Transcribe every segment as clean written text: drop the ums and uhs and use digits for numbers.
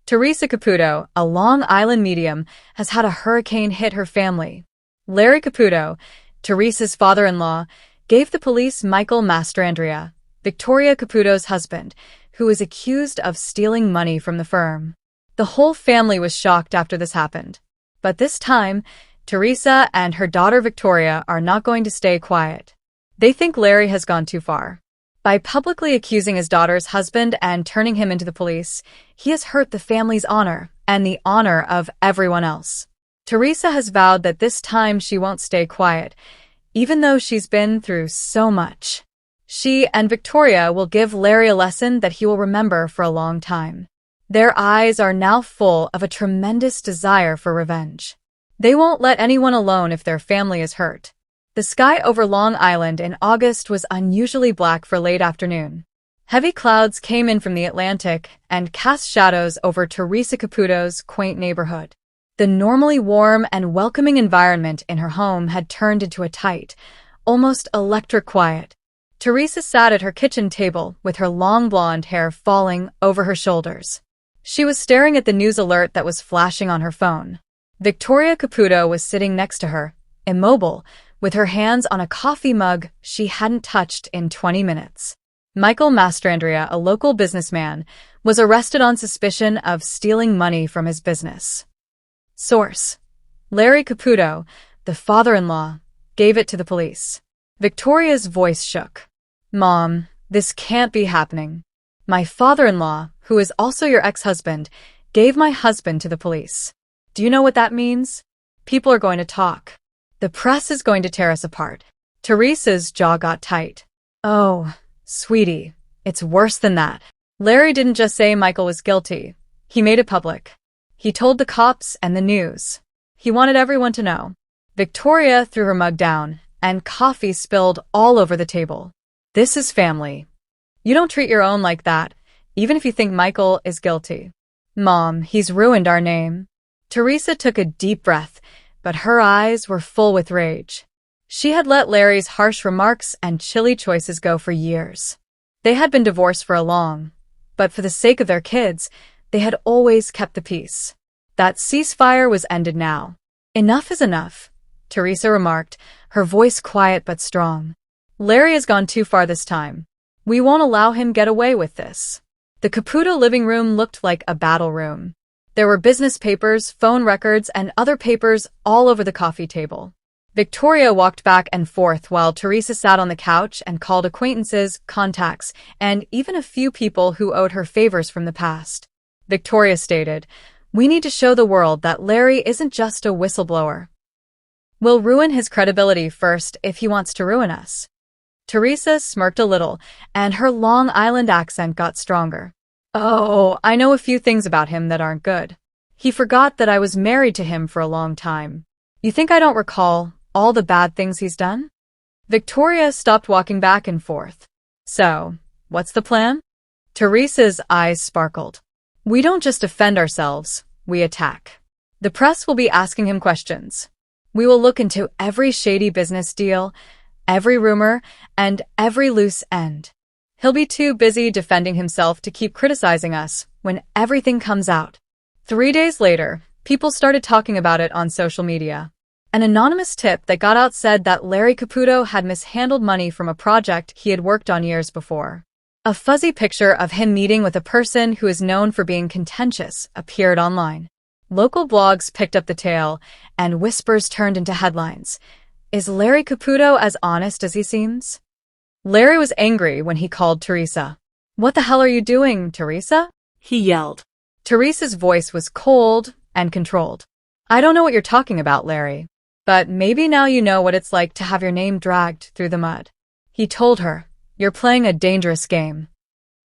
Teresa Caputo, a Long Island medium, has had a hurricane hit her family. Larry Caputo, Teresa's father-in-law, gave the police Michael Mastrandrea, Victoria Caputo's husband, who was accused of stealing money from the firm. The whole family was shocked after this happened. But this time, Teresa and her daughter Victoria are not going to stay quiet. They think Larry has gone too far. By publicly accusing his daughter's husband and turning him into the police, he has hurt the family's honor and the honor of everyone else. Teresa has vowed that this time she won't stay quiet, even though she's been through so much. She and Victoria will give Larry a lesson that he will remember for a long time. Their eyes are now full of a tremendous desire for revenge. They won't let anyone alone if their family is hurt. The sky over Long Island in August was unusually black for late afternoon. Heavy clouds came in from the Atlantic and cast shadows over Teresa Caputo's quaint neighborhood. The normally warm and welcoming environment in her home had turned into a tight, almost electric quiet. Teresa sat at her kitchen table with her long blonde hair falling over her shoulders. She was staring at the news alert that was flashing on her phone. Victoria Caputo was sitting next to her, immobile, with her hands on a coffee mug she hadn't touched in 20 minutes. Michael Mastrandrea, a local businessman, was arrested on suspicion of stealing money from his business. Source: Larry Caputo, the father-in-law, gave it to the police. Victoria's voice shook. "Mom, this can't be happening. My father-in-law, who is also your ex-husband, gave my husband to the police. Do you know what that means? People are going to talk. The press is going to tear us apart." Teresa's jaw got tight. "Oh, sweetie, it's worse than that." Larry didn't just say Michael was guilty. He made it public. He told the cops and the news. He wanted everyone to know. Victoria threw her mug down, and coffee spilled all over the table. "This is family. You don't treat your own like that, even if you think Michael is guilty. Mom, he's ruined our name." Teresa took a deep breath, but her eyes were full with rage. She had let Larry's harsh remarks and chilly choices go for years. They had been divorced for a long, but for the sake of their kids, they had always kept the peace. That ceasefire was ended now. "Enough is enough," Teresa remarked, her voice quiet but strong. "Larry has gone too far this time. We won't allow him get away with this." The Caputo living room looked like a battle room. There were business papers, phone records, and other papers all over the coffee table. Victoria walked back and forth while Teresa sat on the couch and called acquaintances, contacts, and even a few people who owed her favors from the past. Victoria stated, "We need to show the world that Larry isn't just a whistleblower. We'll ruin his credibility first if he wants to ruin us." Teresa smirked a little, and her Long Island accent got stronger. "Oh, I know a few things about him that aren't good. He forgot that I was married to him for a long time. You think I don't recall all the bad things he's done?" Victoria stopped walking back and forth. "So, what's the plan?" Teresa's eyes sparkled. "We don't just defend ourselves, we attack. The press will be asking him questions. We will look into every shady business deal, every rumor, and every loose end. He'll be too busy defending himself to keep criticizing us when everything comes out." 3 days later, people started talking about it on social media. An anonymous tip that got out said that Larry Caputo had mishandled money from a project he had worked on years before. A fuzzy picture of him meeting with a person who is known for being contentious appeared online. Local blogs picked up the tale, and whispers turned into headlines. Is Larry Caputo as honest as he seems? Larry was angry when he called Teresa. "What the hell are you doing, Teresa?" he yelled. Teresa's voice was cold and controlled. "I don't know what you're talking about, Larry, but maybe now you know what it's like to have your name dragged through the mud." He told her, "You're playing a dangerous game."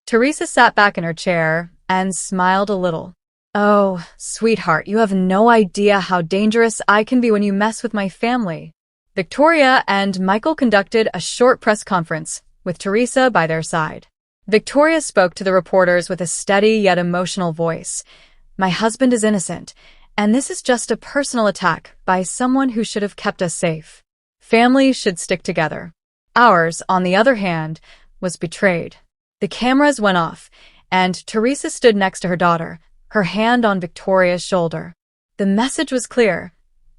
Teresa sat back in her chair and smiled a little. "Oh, sweetheart, you have no idea how dangerous I can be when you mess with my family." Victoria and Michael conducted a short press conference, with Teresa by their side. Victoria spoke to the reporters with a steady yet emotional voice. "My husband is innocent, and this is just a personal attack by someone who should have kept us safe. Families should stick together. Ours, on the other hand, was betrayed." The cameras went off, and Teresa stood next to her daughter, her hand on Victoria's shoulder. The message was clear.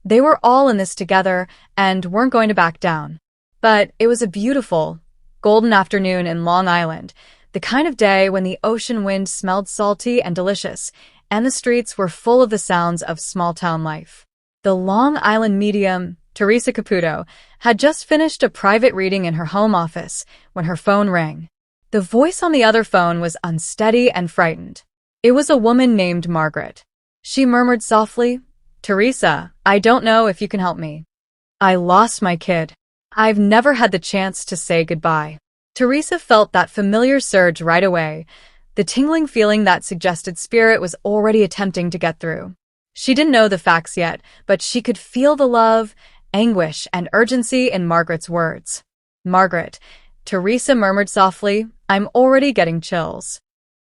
They were all in this together and weren't going to back down. But it was a beautiful, golden afternoon in Long Island, the kind of day when the ocean wind smelled salty and delicious, and the streets were full of the sounds of small-town life. The Long Island medium, Teresa Caputo, had just finished a private reading in her home office when her phone rang. The voice on the other phone was unsteady and frightened. It was a woman named Margaret. She murmured softly, "Teresa, I don't know if you can help me. I lost my kid. I've never had the chance to say goodbye." Teresa felt that familiar surge right away, the tingling feeling that suggested spirit was already attempting to get through. She didn't know the facts yet, but she could feel the love, anguish, and urgency in Margaret's words. "Margaret," Teresa murmured softly, "I'm already getting chills.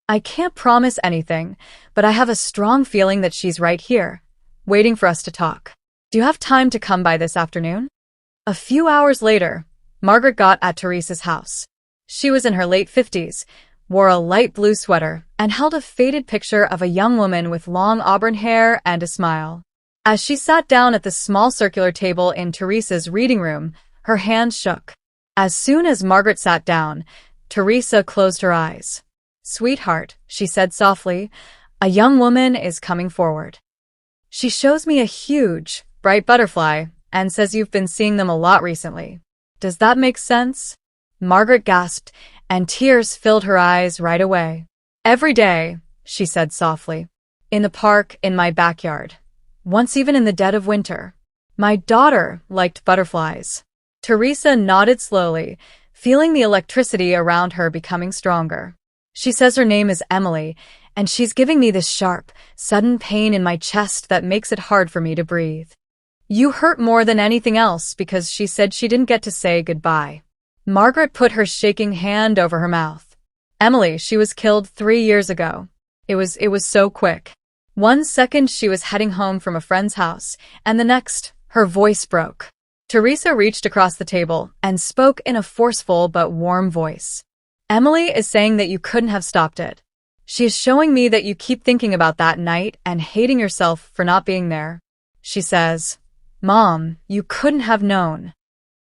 I can't promise anything, but I have a strong feeling that she's right here, waiting for us to talk. Do you have time to come by this afternoon?" A few hours later, Margaret got at Teresa's house. She was in her late 50s, wore a light blue sweater, and held a faded picture of a young woman with long auburn hair and a smile. As she sat down at the small circular table in Teresa's reading room, her hands shook. As soon as Margaret sat down, Teresa closed her eyes. "Sweetheart," she said softly, "a young woman is coming forward. She shows me a huge, bright butterfly and says you've been seeing them a lot recently. Does that make sense?" Margaret gasped, and tears filled her eyes right away. "Every day," she said softly. "In the park, in my backyard. Once even in the dead of winter. My daughter liked butterflies." Teresa nodded slowly, feeling the electricity around her becoming stronger. "She says her name is Emily, and she's giving me this sharp, sudden pain in my chest that makes it hard for me to breathe. You hurt more than anything else because she said she didn't get to say goodbye." Margaret put her shaking hand over her mouth. "Emily, she was killed 3 years ago. It was so quick. One second she was heading home from a friend's house, and the next, her voice broke." Teresa reached across the table and spoke in a forceful but warm voice. "Emily is saying that you couldn't have stopped it. She is showing me that you keep thinking about that night and hating yourself for not being there. She says, 'Mom, you couldn't have known.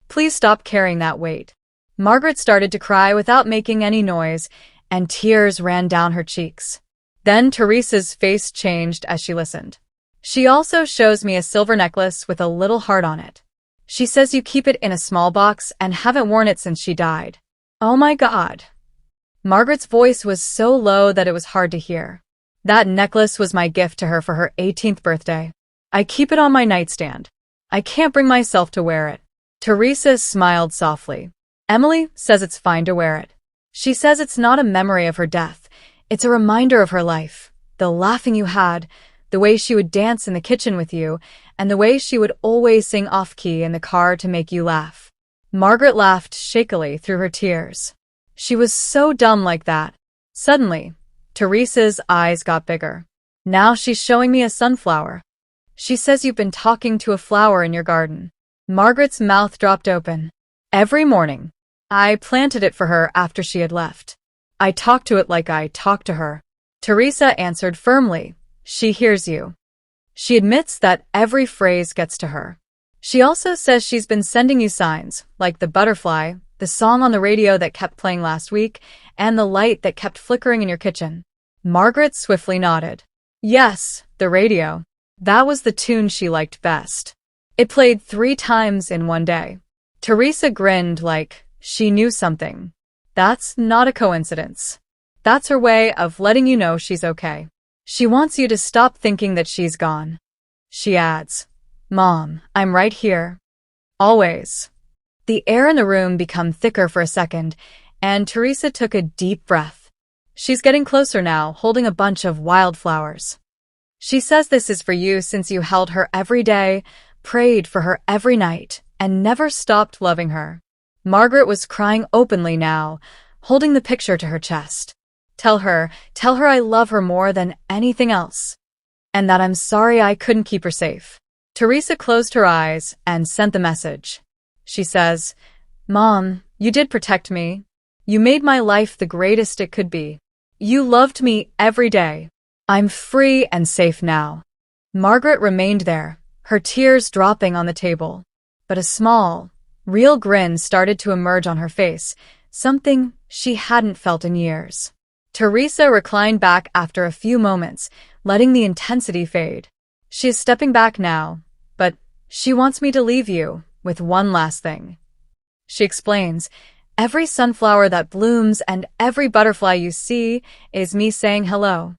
Please stop carrying that weight.'" Margaret started to cry without making any noise, and tears ran down her cheeks. Then Teresa's face changed as she listened. "She also shows me a silver necklace with a little heart on it. She says you keep it in a small box and haven't worn it since she died." "Oh my God." Margaret's voice was so low that it was hard to hear. "That necklace was my gift to her for her 18th birthday. I keep it on my nightstand. I can't bring myself to wear it." Teresa smiled softly. "Emily says it's fine to wear it. She says it's not a memory of her death. It's a reminder of her life, the laughing you had, the way she would dance in the kitchen with you, and the way she would always sing off-key in the car to make you laugh." Margaret laughed shakily through her tears. She was so dumb like that. Suddenly, Teresa's eyes got bigger. "Now she's showing me a sunflower. She says you've been talking to a flower in your garden." Margaret's mouth dropped open. "Every morning. I planted it for her after she had left. I talk to it like I talk to her." Teresa answered firmly. "She hears you." She admits that every phrase gets to her. She also says she's been sending you signs, like the butterfly, the song on the radio that kept playing last week, and the light that kept flickering in your kitchen. Margaret swiftly nodded. Yes, the radio. That was the tune she liked best. It played 3 times in one day. Teresa grinned like she knew something. That's not a coincidence. That's her way of letting you know she's okay. She wants you to stop thinking that she's gone. She adds, "Mom, I'm right here. Always." The air in the room became thicker for a second, and Teresa took a deep breath. She's getting closer now, holding a bunch of wildflowers. She says this is for you since you held her every day, prayed for her every night, and never stopped loving her. Margaret was crying openly now, holding the picture to her chest. Tell her I love her more than anything else. And that I'm sorry I couldn't keep her safe." Teresa closed her eyes and sent the message. She says, "Mom, you did protect me. You made my life the greatest it could be. You loved me every day. I'm free and safe now. Margaret remained there, her tears dropping on the table. But a small, real grin started to emerge on her face, something she hadn't felt in years. Teresa reclined back after a few moments, letting the intensity fade. She is stepping back now, but she wants me to leave you with one last thing. She explains, every sunflower that blooms and every butterfly you see is me saying hello.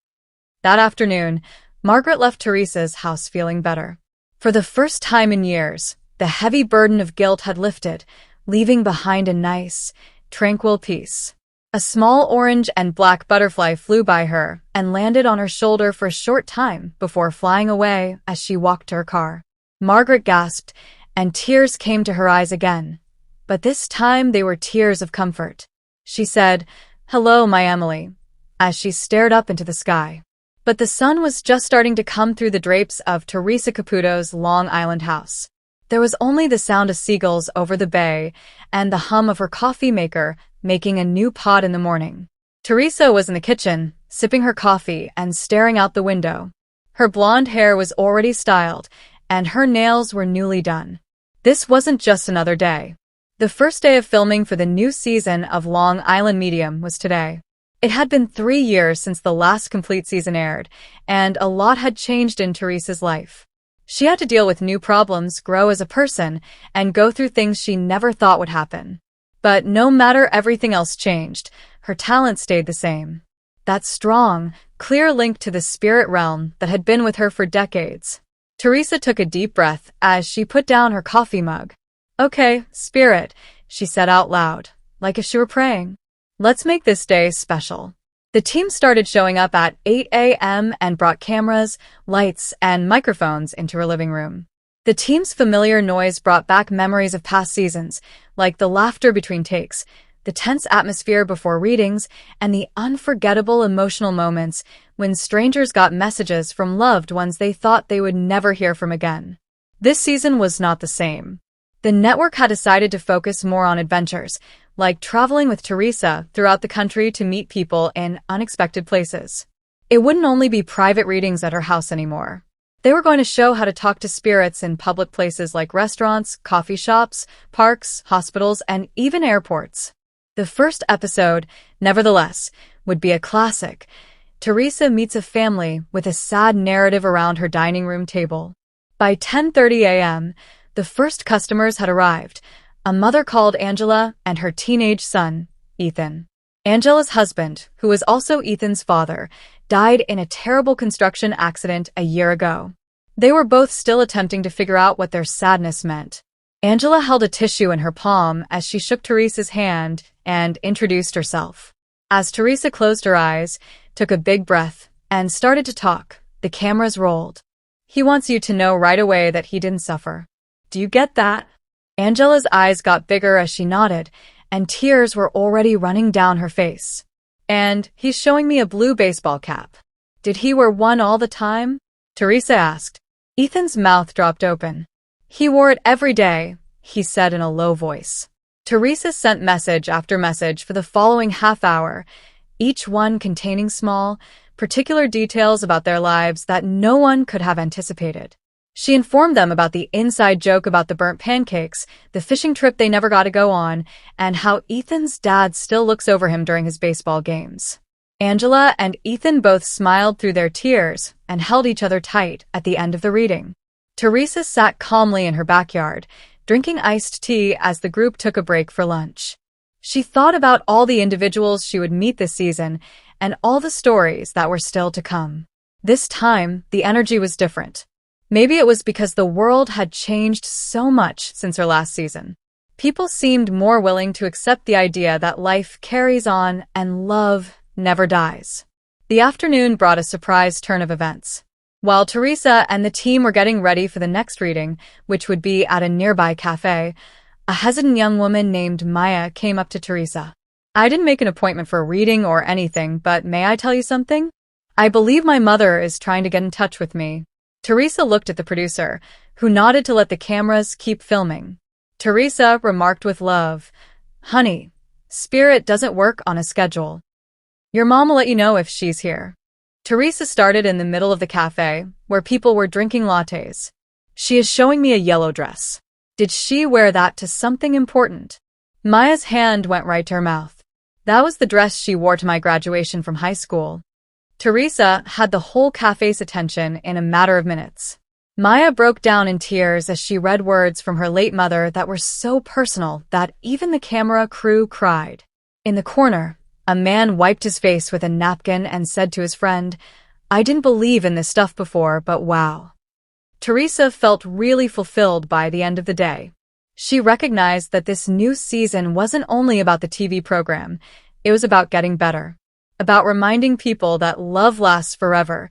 That afternoon, Margaret left Teresa's house feeling better. For the first time in years, the heavy burden of guilt had lifted, leaving behind a nice, tranquil peace. A small orange and black butterfly flew by her and landed on her shoulder for a short time before flying away as she walked to her car. Margaret gasped, and tears came to her eyes again. But this time they were tears of comfort. She said, "Hello, my Emily," as she stared up into the sky. But the sun was just starting to come through the drapes of Teresa Caputo's Long Island house. There was only the sound of seagulls over the bay and the hum of her coffee maker making a new pot in the morning. Teresa was in the kitchen, sipping her coffee and staring out the window. Her blonde hair was already styled, and her nails were newly done. This wasn't just another day. The first day of filming for the new season of Long Island Medium was today. It had been 3 years since the last complete season aired, and a lot had changed in Teresa's life. She had to deal with new problems, grow as a person, and go through things she never thought would happen. But no matter everything else changed, her talent stayed the same. That strong, clear link to the spirit realm that had been with her for decades. Teresa took a deep breath as she put down her coffee mug. "Okay, spirit," she said out loud, like if she were praying. "Let's make this day special." The team started showing up at 8 a.m. and brought cameras, lights, and microphones into her living room. The team's familiar noise brought back memories of past seasons, like the laughter between takes, the tense atmosphere before readings, and the unforgettable emotional moments when strangers got messages from loved ones they thought they would never hear from again. This season was not the same. The network had decided to focus more on adventures, like traveling with Teresa throughout the country to meet people in unexpected places. It wouldn't only be private readings at her house anymore. They were going to show how to talk to spirits in public places like restaurants, coffee shops, parks, hospitals, and even airports. The first episode, nevertheless, would be a classic. Teresa meets a family with a sad narrative around her dining room table. By 10:30 a.m., the first customers had arrived, a mother called Angela and her teenage son, Ethan. Angela's husband, who was also Ethan's father, died in a terrible construction accident a year ago. They were both still attempting to figure out what their sadness meant. Angela held a tissue in her palm as she shook Teresa's hand and introduced herself. As Teresa closed her eyes, took a big breath, and started to talk, the cameras rolled. "He wants you to know right away that he didn't suffer. Do you get that?" Angela's eyes got bigger as she nodded, and tears were already running down her face. "And he's showing me a blue baseball cap. Did he wear one all the time?" Teresa asked. Ethan's mouth dropped open. "He wore it every day," he said in a low voice. Teresa sent message after message for the following half hour, each one containing small, particular details about their lives that no one could have anticipated. She informed them about the inside joke about the burnt pancakes, the fishing trip they never got to go on, and how Ethan's dad still looks over him during his baseball games. Angela and Ethan both smiled through their tears and held each other tight at the end of the reading. Teresa sat calmly in her backyard, drinking iced tea as the group took a break for lunch. She thought about all the individuals she would meet this season and all the stories that were still to come. This time, the energy was different. Maybe it was because the world had changed so much since her last season. People seemed more willing to accept the idea that life carries on and love never dies. The afternoon brought a surprise turn of events. While Teresa and the team were getting ready for the next reading, which would be at a nearby cafe, a hesitant young woman named Maya came up to Teresa. "I didn't make an appointment for a reading or anything, but may I tell you something? I believe my mother is trying to get in touch with me." Teresa looked at the producer, who nodded to let the cameras keep filming. Teresa remarked with love, "Honey, spirit doesn't work on a schedule. Your mom will let you know if she's here." Teresa started in the middle of the cafe, where people were drinking lattes. She is showing me a yellow dress. Did she wear that to something important? Maya's hand went right to her mouth. That was the dress she wore to my graduation from high school. Teresa had the whole cafe's attention in a matter of minutes. Maya broke down in tears as she read words from her late mother that were so personal that even the camera crew cried. In the corner, a man wiped his face with a napkin and said to his friend, "I didn't believe in this stuff before, but wow." Teresa felt really fulfilled by the end of the day. She recognized that this new season wasn't only about the TV program, it was about getting better, about reminding people that love lasts forever,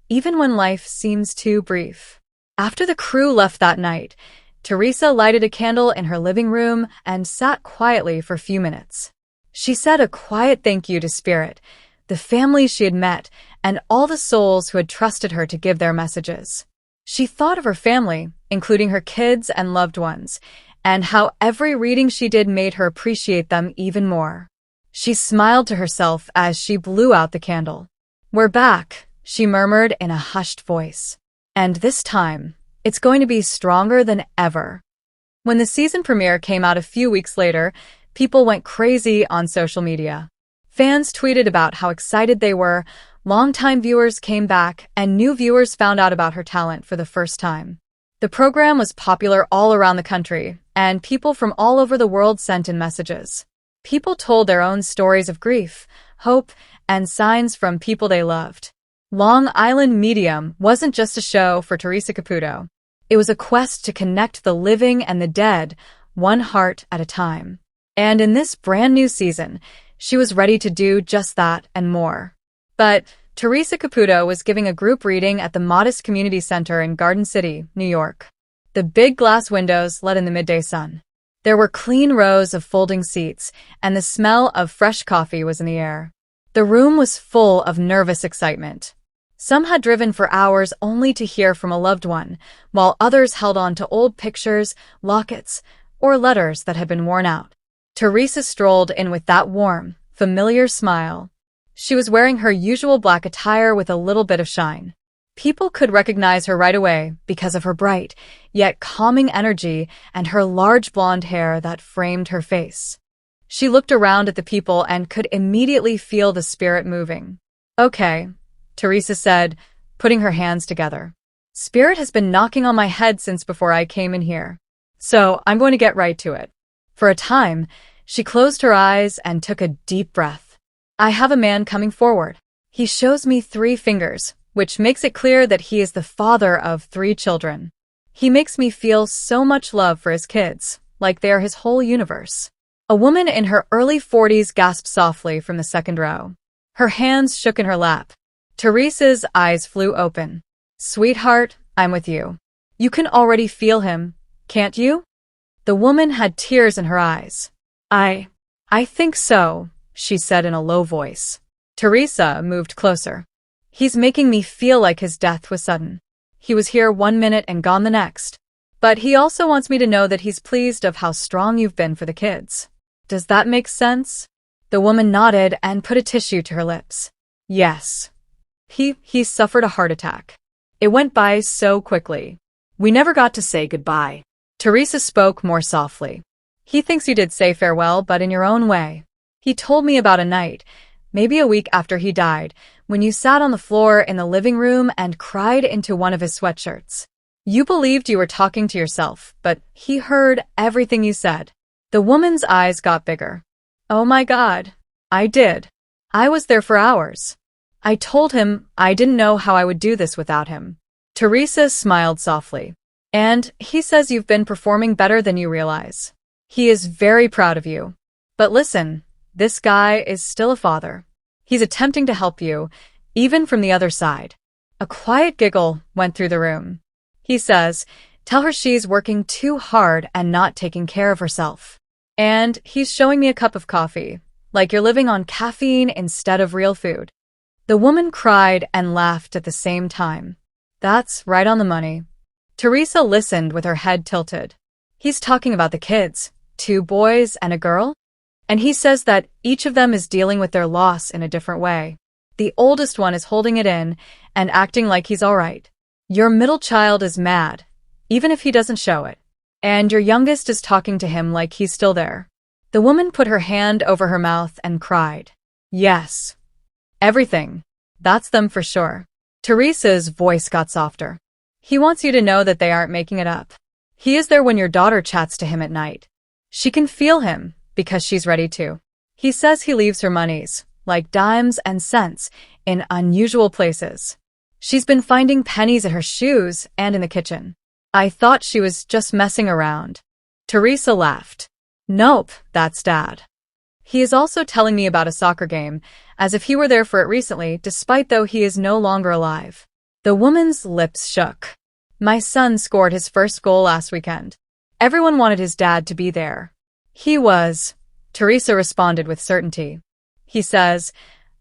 even when life seems too brief. After the crew left that night, Teresa lighted a candle in her living room and sat quietly for a few minutes. She said a quiet thank you to Spirit, the family she had met, and all the souls who had trusted her to give their messages. She thought of her family, including her kids and loved ones, and how every reading she did made her appreciate them even more. She smiled to herself as she blew out the candle. "We're back," she murmured in a hushed voice. "And this time, it's going to be stronger than ever." When the season premiere came out a few weeks later, people went crazy on social media. Fans tweeted about how excited they were, longtime viewers came back, and new viewers found out about her talent for the first time. The program was popular all around the country, and people from all over the world sent in messages. People told their own stories of grief, hope, and signs from people they loved. Long Island Medium wasn't just a show for Teresa Caputo. It was a quest to connect the living and the dead, one heart at a time. And in this brand new season, she was ready to do just that and more. But Teresa Caputo was giving a group reading at the Modest Community Center in Garden City, New York. The big glass windows let in the midday sun. There were clean rows of folding seats, and the smell of fresh coffee was in the air. The room was full of nervous excitement. Some had driven for hours only to hear from a loved one, while others held on to old pictures, lockets, or letters that had been worn out. Teresa strolled in with that warm, familiar smile. She was wearing her usual black attire with a little bit of shine. People could recognize her right away because of her bright, yet calming energy and her large blonde hair that framed her face. She looked around at the people and could immediately feel the spirit moving. "Okay," Teresa said, putting her hands together. "Spirit has been knocking on my head since before I came in here. So I'm going to get right to it." For a time, she closed her eyes and took a deep breath. "I have a man coming forward. He shows me 3 fingers, which makes it clear that he is the father of 3 children. He makes me feel so much love for his kids, like they are his whole universe." A woman in her early 40s gasped softly from the second row. Her hands shook in her lap. Teresa's eyes flew open. "Sweetheart, I'm with you. You can already feel him, can't you?" The woman had tears in her eyes. I think so," she said in a low voice. Teresa moved closer. "He's making me feel like his death was sudden. He was here 1 minute and gone the next. But he also wants me to know that he's pleased of how strong you've been for the kids. Does that make sense?" The woman nodded and put a tissue to her lips. "Yes. He suffered a heart attack. It went by so quickly. We never got to say goodbye." Teresa spoke more softly. "He thinks you did say farewell, but in your own way. He told me about a night, maybe a week after he died, when you sat on the floor in the living room and cried into one of his sweatshirts. You believed you were talking to yourself, but he heard everything you said." The woman's eyes got bigger. "Oh my God, I did. I was there for hours. I told him I didn't know how I would do this without him." Teresa smiled softly. "And he says you've been performing better than you realize. He is very proud of you. But listen, this guy is still a father. He's attempting to help you, even from the other side." A quiet giggle went through the room. "He says, tell her she's working too hard and not taking care of herself. And he's showing me a cup of coffee, like you're living on caffeine instead of real food." The woman cried and laughed at the same time. "That's right on the money." Teresa listened with her head tilted. "He's talking about the kids, 2 boys and a girl? And he says that each of them is dealing with their loss in a different way. The oldest one is holding it in and acting like he's all right. Your middle child is mad, even if he doesn't show it. And your youngest is talking to him like he's still there. The woman put her hand over her mouth and cried. Yes. Everything. That's them for sure. Teresa's voice got softer. He wants you to know that they aren't making it up. He is there when your daughter chats to him at night. She can feel him because she's ready to. He says he leaves her monies, like dimes and cents, in unusual places. She's been finding pennies at her shoes and in the kitchen. I thought she was just messing around. Teresa laughed. Nope, that's Dad. He is also telling me about a soccer game, as if he were there for it recently, despite though he is no longer alive. The woman's lips shook. My son scored his first goal last weekend. Everyone wanted his dad to be there. He was, Teresa responded with certainty. He says,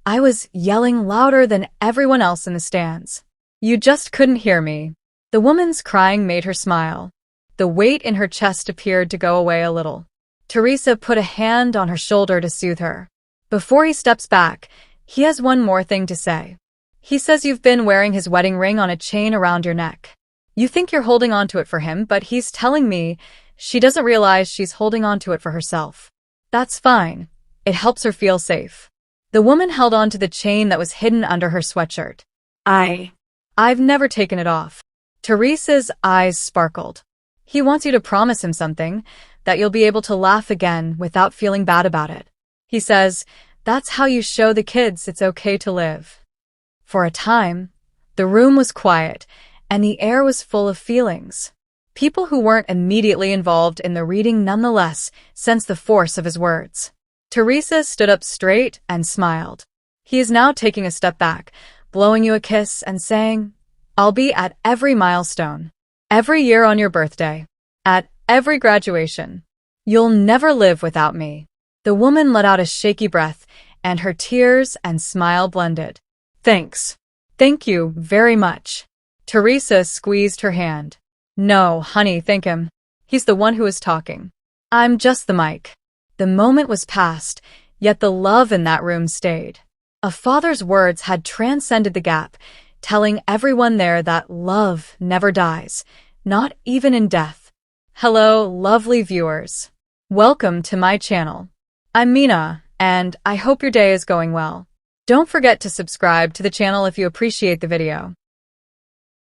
I was yelling louder than everyone else in the stands. You just couldn't hear me. The woman's crying made her smile. The weight in her chest appeared to go away a little. Teresa put a hand on her shoulder to soothe her. Before he steps back, he has one more thing to say. He says you've been wearing his wedding ring on a chain around your neck. You think you're holding on to it for him, but he's telling me she doesn't realize she's holding on to it for herself. That's fine. It helps her feel safe. The woman held on to the chain that was hidden under her sweatshirt. I've never taken it off. Teresa's eyes sparkled. He wants you to promise him something, that you'll be able to laugh again without feeling bad about it. He says, that's how you show the kids it's okay to live. For a time, the room was quiet, and the air was full of feelings. People who weren't immediately involved in the reading nonetheless sensed the force of his words. Teresa stood up straight and smiled. He is now taking a step back, blowing you a kiss and saying, I'll be at every milestone, every year on your birthday, at every graduation. You'll never live without me. The woman let out a shaky breath, and her tears and smile blended. Thanks. Thank you very much. Teresa squeezed her hand. No, honey, thank him. He's the one who is talking. I'm just the mic. The moment was past, yet the love in that room stayed. A father's words had transcended the gap, telling everyone there that love never dies, not even in death. Hello, lovely viewers. Welcome to my channel. I'm Mina, and I hope your day is going well. Don't forget to subscribe to the channel if you appreciate the video.